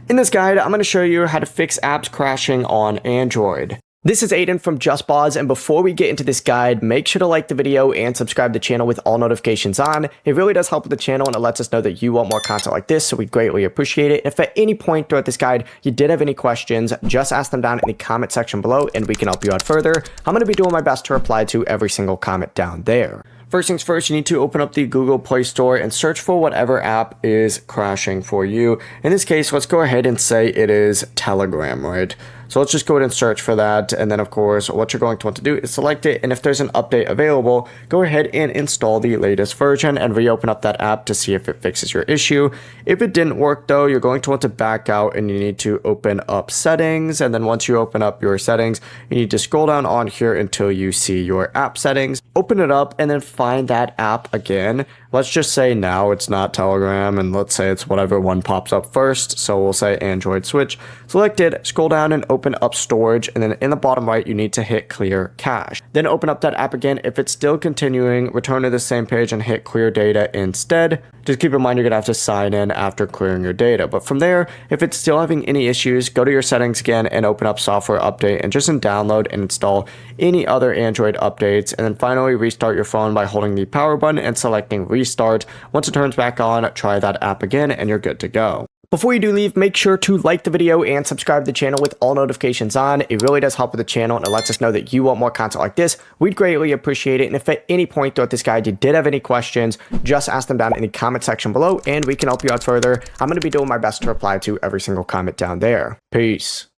In this guide, I'm going to show you how to fix apps crashing on Android. This is Aiden from JustBoz, and before we get into this guide, make sure to like the video and subscribe to the channel with all notifications on. It really does help with the channel and it lets us know that you want more content like this, so we greatly appreciate it. If at any point throughout this guide you did have any questions, just ask them down in the comment section below and we can help you out further. I'm going to be doing my best to reply to every single comment down there. First things first, you need to open up the Google Play Store and search for whatever app is crashing for you. In this case, let's go ahead and say it is Telegram, right? So let's just go ahead and search for that. And then of course, what you're going to want to do is select it. And if there's an update available, go ahead and install the latest version and reopen up that app to see if it fixes your issue. If it didn't work though, you're going to want to back out and you need to open up settings. And then once you open up your settings, you need to scroll down on here until you see your app settings. Open it up and then find that app again. Let's just say now it's not Telegram, and let's say it's whatever one pops up first. So we'll say Android switch. Select it, scroll down and open up storage, and then in the bottom right, you need to hit clear cache. Then open up that app again. If it's still continuing, return to the same page and hit clear data instead. Just keep in mind you're gonna have to sign in after clearing your data. But from there, if it's still having any issues, go to your settings again and open up software update and just download and install any other Android updates. And then finally restart your phone by holding the power button and selecting restart. Once it turns back on, try that app again and you're good to go. Before you do leave, make sure to like the video and subscribe to the channel with all notifications on. It really does help with the channel and it lets us know that you want more content like this. We'd greatly appreciate it. And if at any point throughout this guide you did have any questions, just ask them down in the comment section below and we can help you out further. I'm going to be doing my best to reply to every single comment down there. Peace.